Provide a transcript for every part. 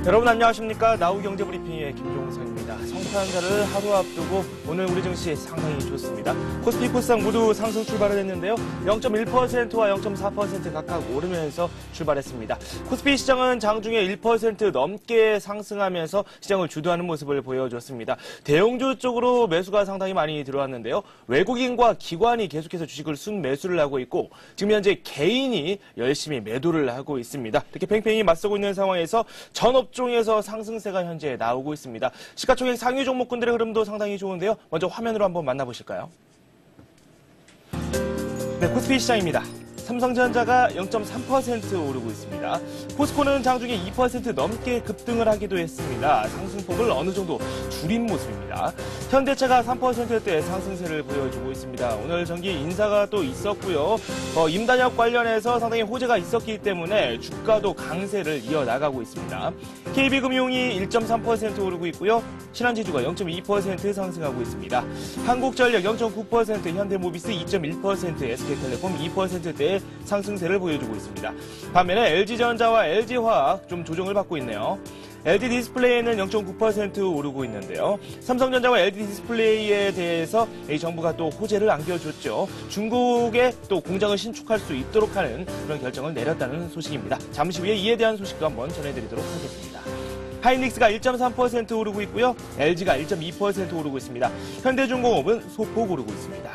여러분 안녕하십니까. 나우경제브리핑의 김종성입니다. 성탄절을 하루 앞두고 오늘 우리 증시 상당히 좋습니다. 코스피 코스닥 모두 상승 출발을 했는데요. 0.1%와 0.4% 각각 오르면서 출발했습니다. 코스피 시장은 장중에 1% 넘게 상승하면서 시장을 주도하는 모습을 보여줬습니다. 대형주 쪽으로 매수가 상당히 많이 들어왔는데요. 외국인과 기관이 계속해서 주식을 순매수를 하고 있고 지금 현재 개인이 열심히 매도를 하고 있습니다. 이렇게 팽팽히 맞서고 있는 상황에서 전 업종에서 상승세가 현재 나오고 있습니다. 시가총액 상위 종목군들의 흐름도 상당히 좋은데요. 먼저 화면으로 한번 만나보실까요? 네, 코스피 시장입니다. 삼성전자가 0.3% 오르고 있습니다. 포스코는 장중에 2% 넘게 급등을 하기도 했습니다. 상승폭을 어느 정도 줄인 모습입니다. 현대차가 3%대 상승세를 보여주고 있습니다. 오늘 정기 인사가 또 있었고요. 임단협 관련해서 상당히 호재가 있었기 때문에 주가도 강세를 이어나가고 있습니다. KB금융이 1.3% 오르고 있고요. 신한지주가 0.2% 상승하고 있습니다. 한국전력 0.9%, 현대모비스 2.1%, SK텔레콤 2%대 상승세를 보여주고 있습니다. 반면에 LG전자와 LG화학 좀 조정을 받고 있네요. LG디스플레이는 0.9% 오르고 있는데요. 삼성전자와 LG디스플레이에 대해서 정부가 또 호재를 안겨줬죠. 중국에 또 공장을 신축할 수 있도록 하는 그런 결정을 내렸다는 소식입니다. 잠시 후에 이에 대한 소식도 한번 전해드리도록 하겠습니다. 하이닉스가 1.3% 오르고 있고요. LG가 1.2% 오르고 있습니다. 현대중공업은 소폭 오르고 있습니다.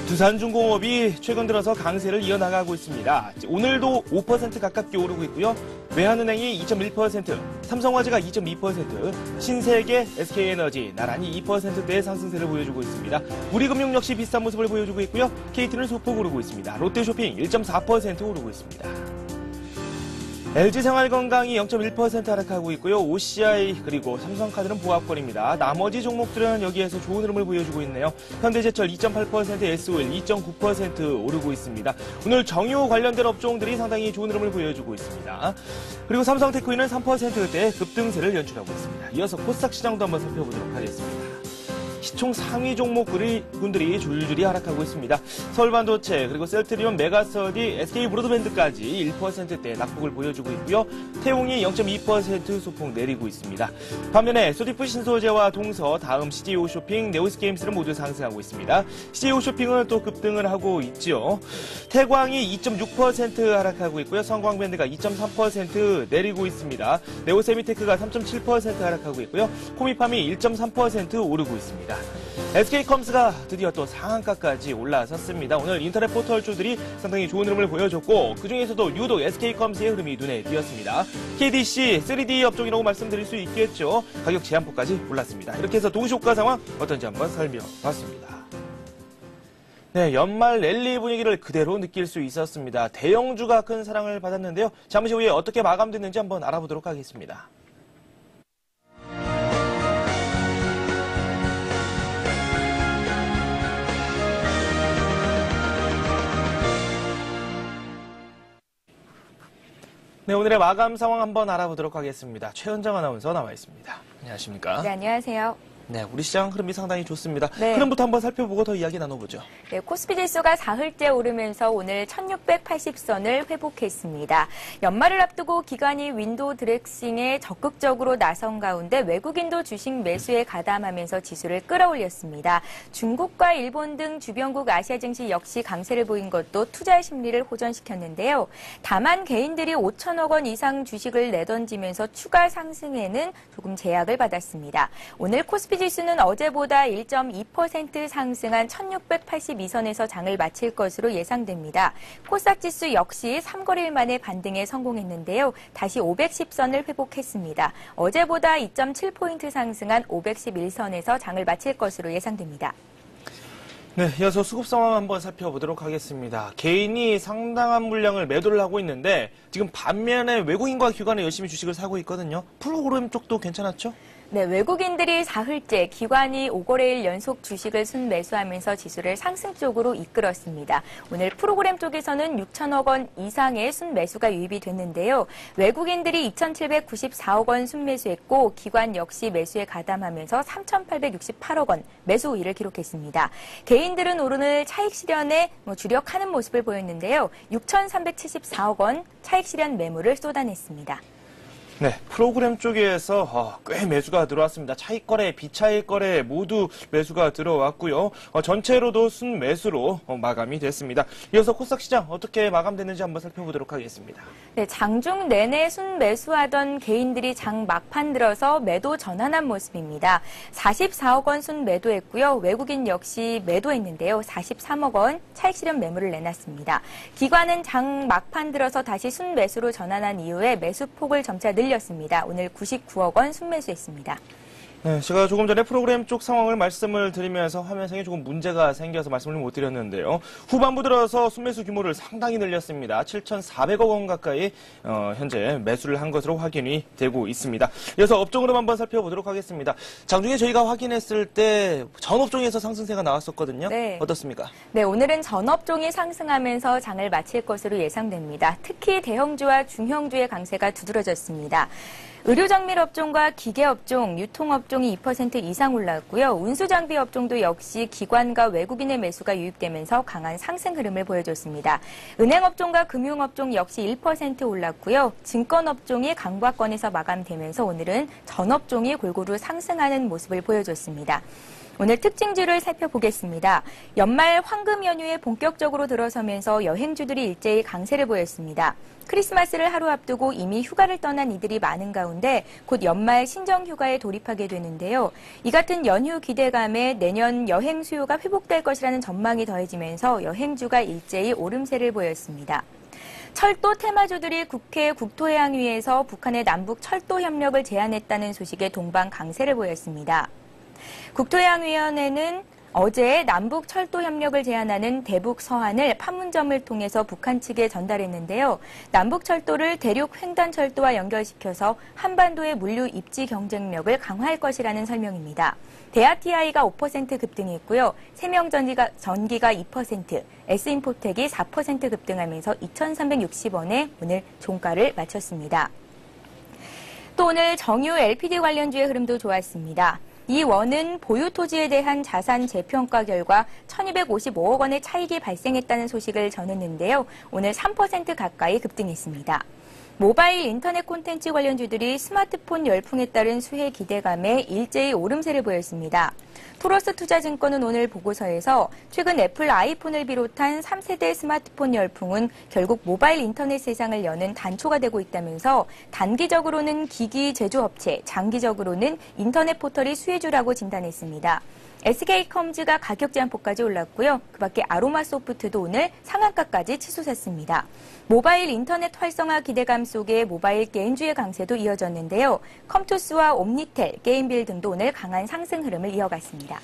두산중공업이 최근 들어서 강세를 이어나가고 있습니다. 오늘도 5% 가깝게 오르고 있고요. 외환은행이 2.1%, 삼성화재가 2.2%, 신세계, SK에너지 나란히 2%대의 상승세를 보여주고 있습니다. 우리금융 역시 비슷한 모습을 보여주고 있고요. KT는 소폭 오르고 있습니다. 롯데쇼핑 1.4% 오르고 있습니다. LG생활건강이 0.1% 하락하고 있고요. OCI 그리고 삼성카드는 보합권입니다. 나머지 종목들은 여기에서 좋은 흐름을 보여주고 있네요. 현대제철 2.8%, SOL 2.9% 오르고 있습니다. 오늘 정유 관련된 업종들이 상당히 좋은 흐름을 보여주고 있습니다. 그리고 삼성테크인은 3%대 급등세를 연출하고 있습니다. 이어서 코스닥 시장도 한번 살펴보도록 하겠습니다. 시총 상위 종목군들이 줄줄이 하락하고 있습니다. 서울반도체, 그리고 셀트리온, 메가스터디, SK브로드밴드까지 1%대 낙폭을 보여주고 있고요. 태웅이 0.2% 소폭 내리고 있습니다. 반면에 소디프 신소재와 동서, 다음 CJO쇼핑, 네오스게임스는 모두 상승하고 있습니다. CJO쇼핑은 또 급등을 하고 있죠. 태광이 2.6% 하락하고 있고요. 성광밴드가 2.3% 내리고 있습니다. 네오세미테크가 3.7% 하락하고 있고요. 코미팜이 1.3% 오르고 있습니다. SK컴스가 드디어 또 상한가까지 올라섰습니다. 오늘 인터넷 포털주들이 상당히 좋은 흐름을 보여줬고 그중에서도 유독 SK컴스의 흐름이 눈에 띄었습니다. KDC, 3D 업종이라고 말씀드릴 수 있겠죠. 가격 제한폭까지 올랐습니다. 이렇게 해서 동시효과 상황 어떤지 한번 살펴봤습니다. 네, 연말 랠리 분위기를 그대로 느낄 수 있었습니다. 대형주가 큰 사랑을 받았는데요. 잠시 후에 어떻게 마감됐는지 한번 알아보도록 하겠습니다. 네, 오늘의 마감 상황 한번 알아보도록 하겠습니다. 최은정 아나운서 나와 있습니다. 안녕하십니까? 네, 안녕하세요. 네, 우리 시장 흐름이 상당히 좋습니다. 네. 흐름부터 한번 살펴보고 더 이야기 나눠보죠. 네, 코스피 지수가 사흘째 오르면서 오늘 1680선을 회복했습니다. 연말을 앞두고 기관이 윈도우 드레싱에 적극적으로 나선 가운데 외국인도 주식 매수에 가담하면서 지수를 끌어올렸습니다. 중국과 일본 등 주변국 아시아 증시 역시 강세를 보인 것도 투자 심리를 호전시켰는데요. 다만 개인들이 5천억 원 이상 주식을 내던지면서 추가 상승에는 조금 제약을 받았습니다. 오늘 코스피 지수는 어제보다 1.2% 상승한 1682선에서 장을 마칠 것으로 예상됩니다. 코스닥 지수 역시 3거래일 만에 반등에 성공했는데요. 다시 510선을 회복했습니다. 어제보다 2.7포인트 상승한 511선에서 장을 마칠 것으로 예상됩니다. 네, 이어서 수급 상황 한번 살펴보도록 하겠습니다. 개인이 상당한 물량을 매도를 하고 있는데 지금 반면에 외국인과 기관이 열심히 주식을 사고 있거든요. 프로그램 쪽도 괜찮았죠? 네, 외국인들이 사흘째 기관이 5거래일 연속 주식을 순매수하면서 지수를 상승 쪽으로 이끌었습니다. 오늘 프로그램 쪽에서는 6천억 원 이상의 순매수가 유입이 됐는데요. 외국인들이 2,794억 원 순매수했고 기관 역시 매수에 가담하면서 3,868억 원 매수 우위를 기록했습니다. 개인들은 오늘 차익 실현에 주력하는 모습을 보였는데요. 6,374억 원 차익 실현 매물을 쏟아냈습니다. 네, 프로그램 쪽에서 꽤 매수가 들어왔습니다. 차익 거래, 비차익 거래 모두 매수가 들어왔고요. 전체로도 순매수로 마감이 됐습니다. 이어서 코스닥 시장 어떻게 마감됐는지 한번 살펴보도록 하겠습니다. 네, 장중 내내 순매수하던 개인들이 장 막판 들어서 매도 전환한 모습입니다. 44억 원 순매도했고요. 외국인 역시 매도했는데요. 43억 원 차익 실현 매물을 내놨습니다. 기관은 장 막판 들어서 다시 순매수로 전환한 이후에 매수폭을 점차 늘렸습니다. 오늘 99억 원 순매수했습니다. 네, 제가 조금 전에 프로그램 쪽 상황을 말씀을 드리면서 화면상에 조금 문제가 생겨서 말씀을 못 드렸는데요. 후반부 들어서 순매수 규모를 상당히 늘렸습니다. 7,400억 원 가까이 현재 매수를 한 것으로 확인이 되고 있습니다. 이어서 업종으로 한번 살펴보도록 하겠습니다. 장중에 저희가 확인했을 때 전업종에서 상승세가 나왔었거든요. 네. 어떻습니까? 네, 오늘은 전업종이 상승하면서 장을 마칠 것으로 예상됩니다. 특히 대형주와 중형주의 강세가 두드러졌습니다. 의료정밀업종과 기계업종, 유통업종이 2% 이상 올랐고요. 운수장비업종도 역시 기관과 외국인의 매수가 유입되면서 강한 상승 흐름을 보여줬습니다. 은행업종과 금융업종 역시 1% 올랐고요. 증권업종이 강보합권에서 마감되면서 오늘은 전업종이 골고루 상승하는 모습을 보여줬습니다. 오늘 특징주를 살펴보겠습니다. 연말 황금 연휴에 본격적으로 들어서면서 여행주들이 일제히 강세를 보였습니다. 크리스마스를 하루 앞두고 이미 휴가를 떠난 이들이 많은 가운데 곧 연말 신정 휴가에 돌입하게 되는데요. 이 같은 연휴 기대감에 내년 여행 수요가 회복될 것이라는 전망이 더해지면서 여행주가 일제히 오름세를 보였습니다. 철도 테마주들이 국회 국토해양위에서 북한의 남북 철도 협력을 제안했다는 소식에 동반 강세를 보였습니다. 국토해양위원회는 어제 남북 철도 협력을 제안하는 대북 서한을 판문점을 통해서 북한 측에 전달했는데요. 남북 철도를 대륙 횡단철도와 연결시켜서 한반도의 물류 입지 경쟁력을 강화할 것이라는 설명입니다. 대아TI가 5% 급등했고요. 세명전기가 2%, S인포텍이 4% 급등하면서 2,360원에 오늘 종가를 마쳤습니다. 또 오늘 정유 LPD 관련주의 흐름도 좋았습니다. 이 원은 보유 토지에 대한 자산 재평가 결과 1,255억 원의 차익이 발생했다는 소식을 전했는데요. 오늘 3% 가까이 급등했습니다. 모바일 인터넷 콘텐츠 관련주들이 스마트폰 열풍에 따른 수혜 기대감에 일제히 오름세를 보였습니다. 토러스 투자증권은 오늘 보고서에서 최근 애플 아이폰을 비롯한 3세대 스마트폰 열풍은 결국 모바일 인터넷 세상을 여는 단초가 되고 있다면서 단기적으로는 기기 제조업체, 장기적으로는 인터넷 포털이 수혜주라고 진단했습니다. SK컴즈가 가격 제한폭까지 올랐고요. 그 밖에 아로마소프트도 오늘 상한가까지 치솟았습니다. 모바일 인터넷 활성화 기대감 속에 모바일 게임주의 강세도 이어졌는데요. 컴투스와 옴니텔, 게임빌 등도 오늘 강한 상승 흐름을 이어갔습니다.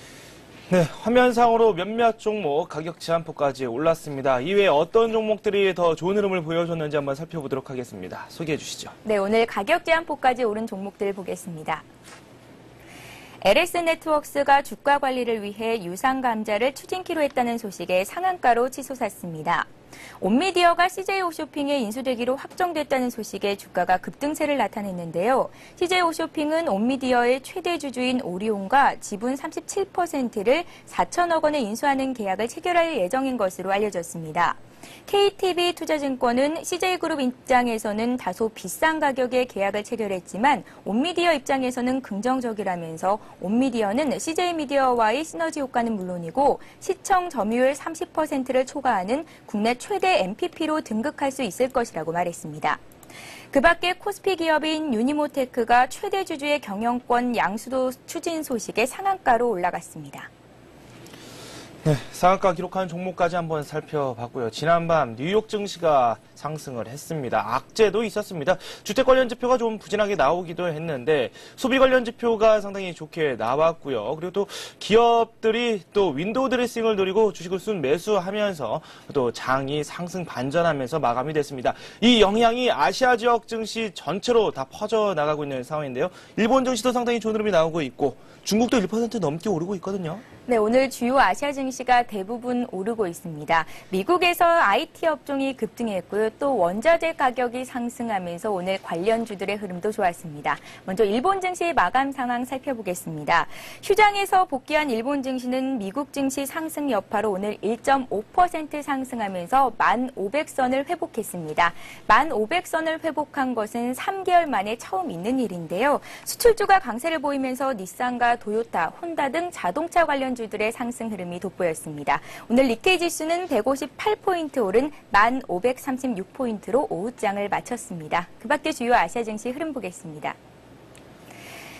네, 화면상으로 몇몇 종목 가격 제한폭까지 올랐습니다. 이외에 어떤 종목들이 더 좋은 흐름을 보여줬는지 한번 살펴보도록 하겠습니다. 소개해 주시죠. 네, 오늘 가격 제한폭까지 오른 종목들 보겠습니다. LS네트워크스가 주가 관리를 위해 유상감자를 추진키로 했다는 소식에 상한가로 치솟았습니다. 온미디어가 CJ홈쇼핑에 인수되기로 확정됐다는 소식에 주가가 급등세를 나타냈는데요. CJ홈쇼핑은 온미디어의 최대 주주인 오리온과 지분 37%를 4천억 원에 인수하는 계약을 체결할 예정인 것으로 알려졌습니다. KTB 투자증권은 CJ그룹 입장에서는 다소 비싼 가격에 계약을 체결했지만 온미디어 입장에서는 긍정적이라면서 온미디어는 CJ미디어와의 시너지 효과는 물론이고 시청 점유율 30%를 초과하는 국내 최대 MPP로 등극할 수 있을 것이라고 말했습니다. 그 밖에 코스피 기업인 유니모테크가 최대 주주의 경영권 양수도 추진 소식에 상한가로 올라갔습니다. 네, 상한가 기록한 종목까지 한번 살펴봤고요. 지난밤 뉴욕 증시가 상승을 했습니다. 악재도 있었습니다. 주택 관련 지표가 좀 부진하게 나오기도 했는데 소비 관련 지표가 상당히 좋게 나왔고요. 그리고 또 기업들이 또 윈도우 드레싱을 노리고 주식을 순 매수하면서 또 장이 상승 반전하면서 마감이 됐습니다. 이 영향이 아시아 지역 증시 전체로 다 퍼져나가고 있는 상황인데요. 일본 증시도 상당히 좋은 흐름이 나오고 있고 중국도 1% 넘게 오르고 있거든요. 네, 오늘 주요 아시아 증시가 대부분 오르고 있습니다. 미국에서 IT 업종이 급등했고요. 있고요. 또 원자재 가격이 상승하면서 오늘 관련주들의 흐름도 좋았습니다. 먼저 일본 증시 마감 상황 살펴보겠습니다. 휴장에서 복귀한 일본 증시는 미국 증시 상승 여파로 오늘 1.5% 상승하면서 1,500선을 회복했습니다. 1,500선을 회복한 것은 3개월 만에 처음 있는 일인데요. 수출주가 강세를 보이면서 닛산과 도요타, 혼다 등 자동차 관련주들의 상승 흐름이 돋보였습니다. 오늘 니케이 지수는 158포인트 오른 1,536포인트로 오후장을 마쳤습니다. 그 밖에 주요 아시아 증시 흐름 보겠습니다.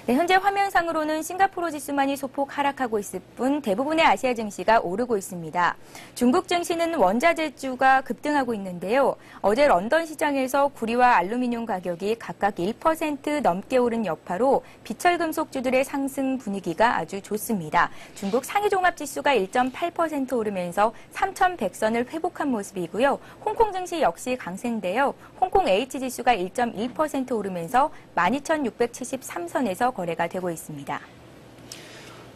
네, 현재 화면상으로는 싱가포르 지수만이 소폭 하락하고 있을 뿐 대부분의 아시아 증시가 오르고 있습니다. 중국 증시는 원자재주가 급등하고 있는데요. 어제 런던 시장에서 구리와 알루미늄 가격이 각각 1% 넘게 오른 여파로 비철금속주들의 상승 분위기가 아주 좋습니다. 중국 상위종합지수가 1.8% 오르면서 3,100선을 회복한 모습이고요. 홍콩 증시 역시 강세인데요. 홍콩 H지수가 1.1% 오르면서 12,673선에서 거래가 되고 있습니다.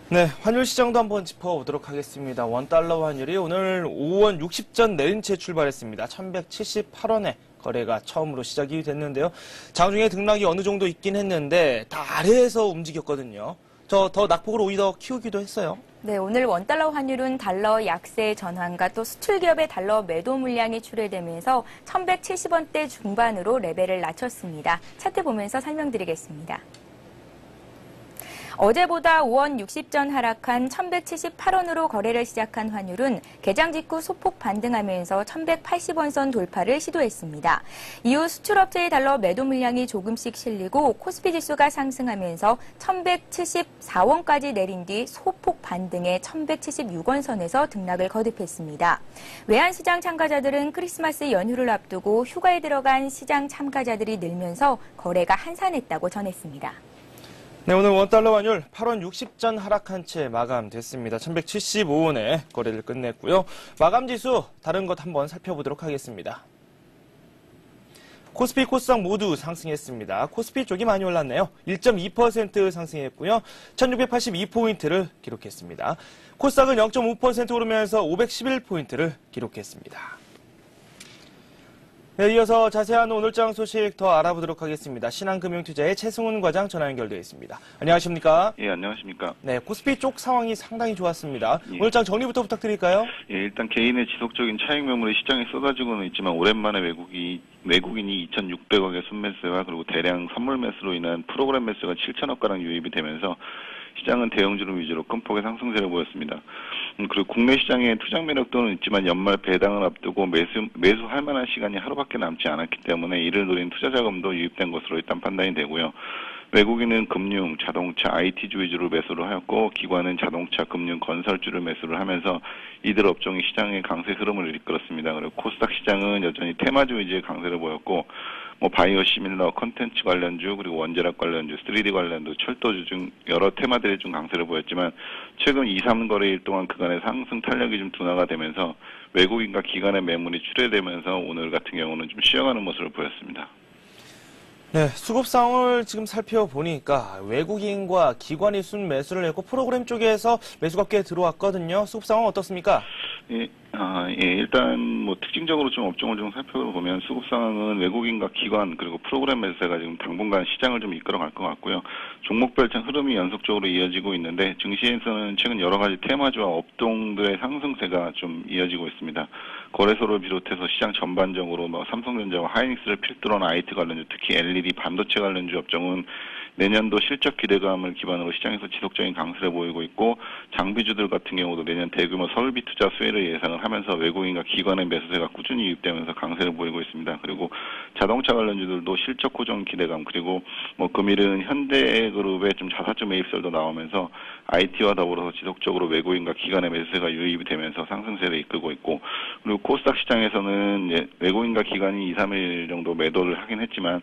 네, 환율 시장도 한번 짚어보도록 하겠습니다. 원달러 환율이 오늘 오후 60전 내린 채 출발했습니다. 1,178원에 거래가 처음으로 시작이 됐는데요. 장중에 등락이 어느 정도 있긴 했는데 다 아래에서 움직였거든요. 더 낙폭을 오히려 키우기도 했어요. 네, 오늘 원달러 환율은 달러 약세 전환과 또 수출기업의 달러 매도 물량이 출회되면서 1,170원대 중반으로 레벨을 낮췄습니다. 차트 보면서 설명드리겠습니다. 어제보다 5원 60전 하락한 1,178원으로 거래를 시작한 환율은 개장 직후 소폭 반등하면서 1,180원 선 돌파를 시도했습니다. 이후 수출업체의 달러 매도 물량이 조금씩 실리고 코스피 지수가 상승하면서 1,174원까지 내린 뒤 소폭 반등해 1,176원 선에서 등락을 거듭했습니다. 외환시장 참가자들은 크리스마스 연휴를 앞두고 휴가에 들어간 시장 참가자들이 늘면서 거래가 한산했다고 전했습니다. 네, 오늘 원달러 환율 8원 60전 하락한 채 마감됐습니다. 1,175원에 거래를 끝냈고요. 마감 지수 다른 것 한번 살펴보도록 하겠습니다. 코스피, 코스닥 모두 상승했습니다. 코스피 쪽이 많이 올랐네요. 1.2% 상승했고요. 1,682포인트를 기록했습니다. 코스닥은 0.5% 오르면서 511포인트를 기록했습니다. 네, 이어서 자세한 오늘장 소식 더 알아보도록 하겠습니다. 신한금융투자의 최승훈 과장 전화 연결되어 있습니다. 안녕하십니까? 예, 안녕하십니까? 네, 코스피 쪽 상황이 상당히 좋았습니다. 예. 오늘장 정리부터 부탁드릴까요? 예, 일단 개인의 지속적인 차익 매물이 시장에 쏟아지고는 있지만 오랜만에 외국인이 2,600억의 순매수와 그리고 대량 선물 매수로 인한 프로그램 매수가 7천억가량 유입이 되면서 시장은 대형주름 위주로 큰 폭의 상승세를 보였습니다. 그리고 국내 시장의 투자 매력도는 있지만 연말 배당을 앞두고 매수할 만한 시간이 하루밖에 남지 않았기 때문에 이를 노린 투자 자금도 유입된 것으로 일단 판단이 되고요. 외국인은 금융, 자동차, IT주 위주로 매수를 하였고 기관은 자동차, 금융, 건설주를 매수를 하면서 이들 업종이 시장의 강세 흐름을 이끌었습니다. 그리고 코스닥 시장은 여전히 테마주 위주의 강세를 보였고 바이오 시밀러, 컨텐츠 관련주, 그리고 원자력 관련주, 3D 관련주, 철도주 중 여러 테마들이 좀 강세를 보였지만 최근 2, 3거래일 동안 그간의 상승 탄력이 좀 둔화가 되면서 외국인과 기관의 매물이 출회되면서 오늘 같은 경우는 좀 쉬어가는 모습을 보였습니다. 네, 수급 상황을 지금 살펴보니까 외국인과 기관이 순매수를 했고 프로그램 쪽에서 매수가 꽤 들어왔거든요. 수급 상황 어떻습니까? 예, 일단 특징적으로 좀 업종을 좀 살펴보면 수급 상황은 외국인과 기관 그리고 프로그램 매수세가 지금 당분간 시장을 좀 이끌어갈 것 같고요. 종목별 흐름이 연속적으로 이어지고 있는데 증시에서는 최근 여러 가지 테마주와 업종들의 상승세가 좀 이어지고 있습니다. 거래소를 비롯해서 시장 전반적으로 삼성전자와 하이닉스를 필두로 한 IT 관련주, 특히 LED 반도체 관련주 업종은 내년도 실적 기대감을 기반으로 시장에서 지속적인 강세를 보이고 있고 장비주들 같은 경우도 내년 대규모 설비 투자 수혜를 예상을 하면서 외국인과 기관의 매수세가 꾸준히 유입되면서 강세를 보이고 있습니다. 그리고 자동차 관련주들도 실적 고정 기대감 그리고 금일은 현대그룹의 좀 자사주 매입설도 나오면서 IT와 더불어서 지속적으로 외국인과 기관의 매수세가 유입이 되면서 상승세를 이끌고 있고 그리고 코스닥 시장에서는 이제 외국인과 기관이 2, 3일 정도 매도를 하긴 했지만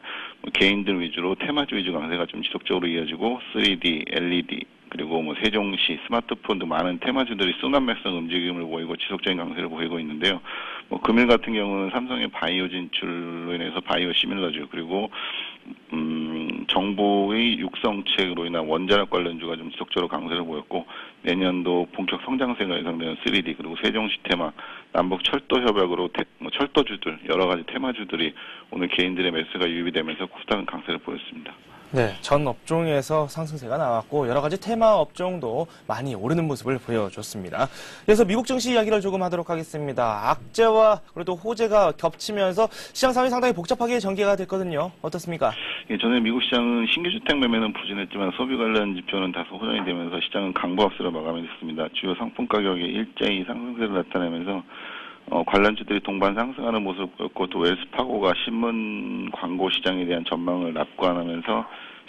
개인들 위주로 테마주 위주 강세가 좀 지속적으로 이어지고 3D, LED 그리고 세종시, 스마트폰 등 많은 테마주들이 순환매수성 움직임을 보이고 지속적인 강세를 보이고 있는데요. 금일 같은 경우는 삼성의 바이오 진출로 인해서 바이오 시밀러주 그리고 정부의 육성책으로 인한 원자력 관련주가 좀 지속적으로 강세를 보였고 내년도 본격 성장세가 예상되는 3D 그리고 세종시 테마, 남북 철도 협약으로 철도주들 여러 가지 테마주들이 오늘 개인들의 매수가 유입이 되면서 코스닥은 강세를 보였습니다. 네, 전 업종에서 상승세가 나왔고 여러 가지 테마 업종도 많이 오르는 모습을 보여줬습니다. 그래서 미국 증시 이야기를 조금 하도록 하겠습니다. 악재와 그래도 호재가 겹치면서 시장 상황이 상당히 복잡하게 전개가 됐거든요. 어떻습니까? 예, 전에 미국 시장은 신규 주택 매매는 부진했지만 소비 관련 지표는 다소 호전이 되면서 시장은 강보합세로 마감했습니다. 주요 상품 가격이 일제히 상승세를 나타내면서 관련주들이 동반 상승하는 모습을 보였고 또 웰스파고가 신문 광고 시장에 대한 전망을 낙관하면서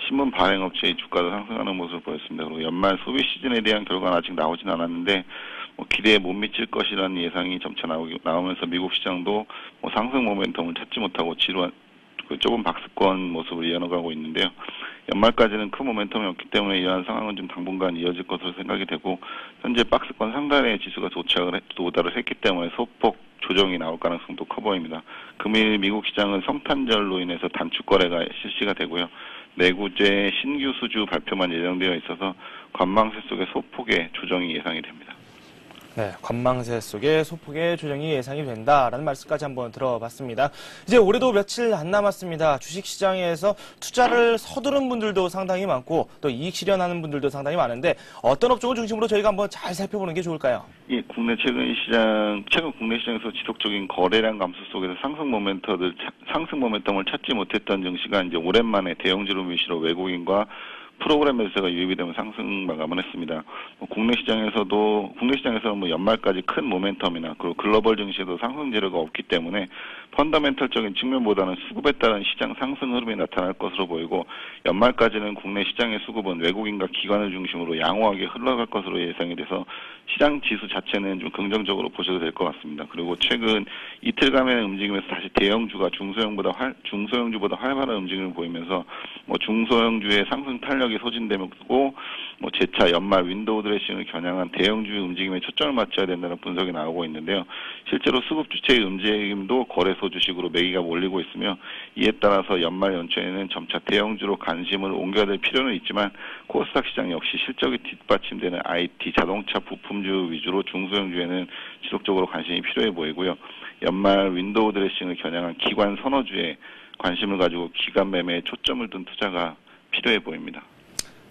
신문 발행업체의 주가도 상승하는 모습을 보였습니다. 그리고 연말 소비 시즌에 대한 결과는 아직 나오진 않았는데 기대에 못 미칠 것이라는 예상이 점차 나오면서 미국 시장도 상승 모멘텀을 찾지 못하고 지루한 좁은 박스권 모습을 이어나가고 있는데요. 연말까지는 큰 모멘텀이 없기 때문에 이러한 상황은 좀 당분간 이어질 것으로 생각이 되고 현재 박스권 상단에 지수가 도달을 했기 때문에 소폭 조정이 나올 가능성도 커 보입니다. 금일 미국 시장은 성탄절로 인해서 단축 거래가 실시가 되고요. 내구재 신규 수주 발표만 예정되어 있어서 관망세 속에 소폭의 조정이 예상이 됩니다. 네, 관망세 속에 소폭의 조정이 예상이 된다라는 말씀까지 한번 들어봤습니다. 이제 올해도 며칠 안 남았습니다. 주식시장에서 투자를 서두른 분들도 상당히 많고 또 이익 실현하는 분들도 상당히 많은데 어떤 업종을 중심으로 저희가 한번 잘 살펴보는 게 좋을까요? 예, 최근 국내 시장에서 지속적인 거래량 감소 속에서 상승 모멘텀을 찾지 못했던 증시가 이제 오랜만에 대형주로 위시로 외국인과 프로그램 매수세가 유입이 되면 상승 마감을 했습니다. 국내 시장에서는 연말까지 큰 모멘텀이나 그리고 글로벌 증시에도 상승 재료가 없기 때문에 펀더멘털적인 측면보다는 수급에 따른 시장 상승 흐름이 나타날 것으로 보이고 연말까지는 국내 시장의 수급은 외국인과 기관을 중심으로 양호하게 흘러갈 것으로 예상이 돼서 시장 지수 자체는 좀 긍정적으로 보셔도 될 것 같습니다. 그리고 최근 이틀간의 움직임에서 다시 대형주가 중소형주보다 활발한 움직임을 보이면서 중소형주의 상승 탄력이 소진되고 재차 연말 윈도우 드레싱을 겨냥한 대형주의 움직임에 초점을 맞춰야 된다는 분석이 나오고 있는데요. 실제로 수급 주체의 움직임도 거래소 주식으로 매기가 몰리고 있으며 이에 따라서 연말 연초에는 점차 대형주로 관심을 옮겨야 될 필요는 있지만 코스닥 시장 역시 실적이 뒷받침되는 IT, 자동차, 부품주 위주로 중소형주에는 지속적으로 관심이 필요해 보이고요. 연말 윈도우 드레싱을 겨냥한 기관 선호주에 관심을 가지고 기관 매매에 초점을 둔 투자가 필요해 보입니다.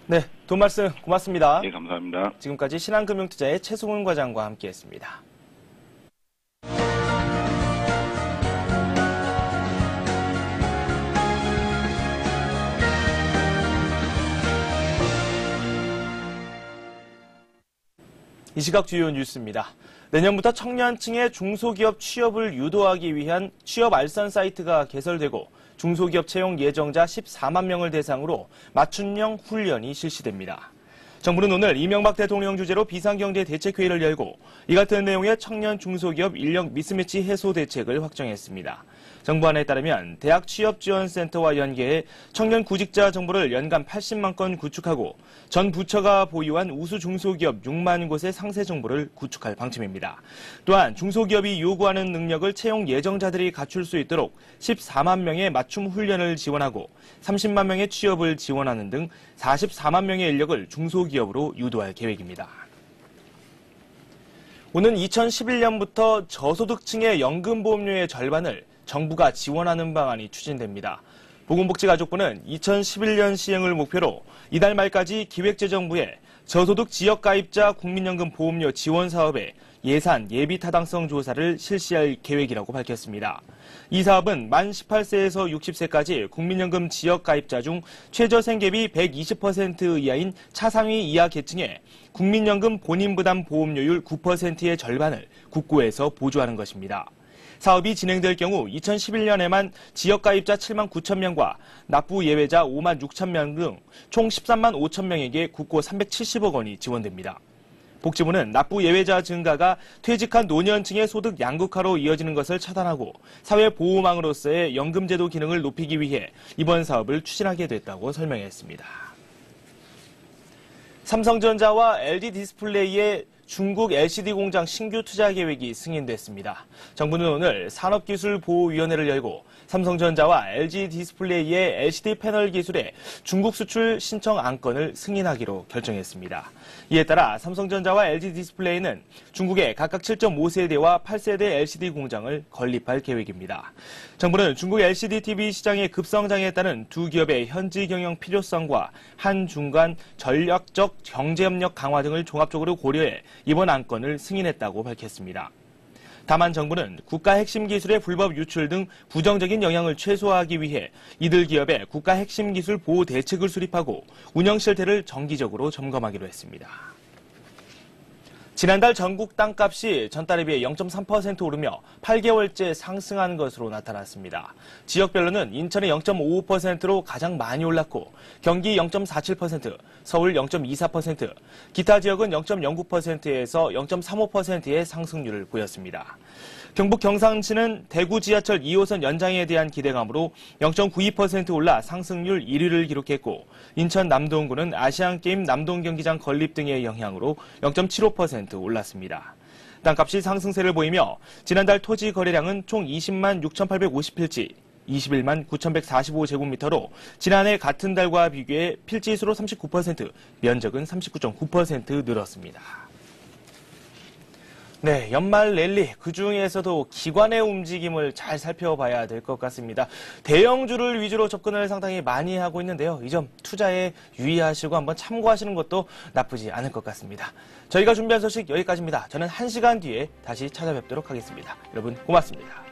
네, 돈 말씀 고맙습니다. 예, 감사합니다. 지금까지 신한금융투자의 최승훈 과장과 함께했습니다. 이 시각 주요 뉴스입니다. 내년부터 청년층의 중소기업 취업을 유도하기 위한 취업 알선 사이트가 개설되고 중소기업 채용 예정자 14만 명을 대상으로 맞춤형 훈련이 실시됩니다. 정부는 오늘 이명박 대통령 주재로 비상경제 대책회의를 열고 이 같은 내용의 청년 중소기업 인력 미스매치 해소 대책을 확정했습니다. 정부안에 따르면 대학 취업지원센터와 연계해 청년 구직자 정보를 연간 80만 건 구축하고 전 부처가 보유한 우수 중소기업 6만 곳의 상세 정보를 구축할 방침입니다. 또한 중소기업이 요구하는 능력을 채용 예정자들이 갖출 수 있도록 14만 명의 맞춤 훈련을 지원하고 30만 명의 취업을 지원하는 등 44만 명의 인력을 중소기업으로 유도할 계획입니다. 오는 2011년부터 저소득층의 연금보험료의 절반을 정부가 지원하는 방안이 추진됩니다. 보건복지가족부는 2011년 시행을 목표로 이달 말까지 기획재정부에 저소득 지역가입자 국민연금 보험료 지원 사업에 예산 예비 타당성 조사를 실시할 계획이라고 밝혔습니다. 이 사업은 만 18세에서 60세까지 국민연금 지역가입자 중 최저생계비 120% 이하인 차상위 이하 계층에 국민연금 본인부담 보험료율 9%의 절반을 국고에서 보조하는 것입니다. 사업이 진행될 경우 2011년에만 지역가입자 7만 9천 명과 납부 예외자 5만 6천 명 등 총 13만 5천 명에게 국고 370억 원이 지원됩니다. 복지부는 납부 예외자 증가가 퇴직한 노년층의 소득 양극화로 이어지는 것을 차단하고 사회보호망으로서의 연금제도 기능을 높이기 위해 이번 사업을 추진하게 됐다고 설명했습니다. 삼성전자와 LG디스플레이의 중국 LCD 공장 신규 투자 계획이 승인됐습니다. 정부는 오늘 산업기술보호위원회를 열고 삼성전자와 LG디스플레이의 LCD 패널 기술의 중국 수출 신청 안건을 승인하기로 결정했습니다. 이에 따라 삼성전자와 LG디스플레이는 중국에 각각 7.5세대와 8세대 LCD 공장을 건립할 계획입니다. 정부는 중국 LCD TV 시장의 급성장에 따른 두 기업의 현지 경영 필요성과 한중 간 전략적 경제협력 강화 등을 종합적으로 고려해 이번 안건을 승인했다고 밝혔습니다. 다만 정부는 국가 핵심 기술의 불법 유출 등 부정적인 영향을 최소화하기 위해 이들 기업의 국가 핵심 기술 보호 대책을 수립하고 운영 실태를 정기적으로 점검하기로 했습니다. 지난달 전국 땅값이 전달에 비해 0.3% 오르며 8개월째 상승한 것으로 나타났습니다. 지역별로는 인천이 0.55%로 가장 많이 올랐고 경기 0.47%, 서울 0.24%, 기타 지역은 0.09%에서 0.35%의 상승률을 보였습니다. 경북 경상시는 대구 지하철 2호선 연장에 대한 기대감으로 0.92% 올라 상승률 1위를 기록했고 인천 남동구는 아시안게임 남동경기장 건립 등의 영향으로 0.75% 올랐습니다. 땅값이 상승세를 보이며 지난달 토지 거래량은 총 20만 6,850필지, 21만 9,145제곱미터로 지난해 같은 달과 비교해 필지수로 39%, 면적은 39.9% 늘었습니다. 네, 연말 랠리, 그중에서도 기관의 움직임을 잘 살펴봐야 될 것 같습니다. 대형주를 위주로 접근을 상당히 많이 하고 있는데요. 이 점 투자에 유의하시고 한번 참고하시는 것도 나쁘지 않을 것 같습니다. 저희가 준비한 소식 여기까지입니다. 저는 1시간 뒤에 다시 찾아뵙도록 하겠습니다. 여러분 고맙습니다.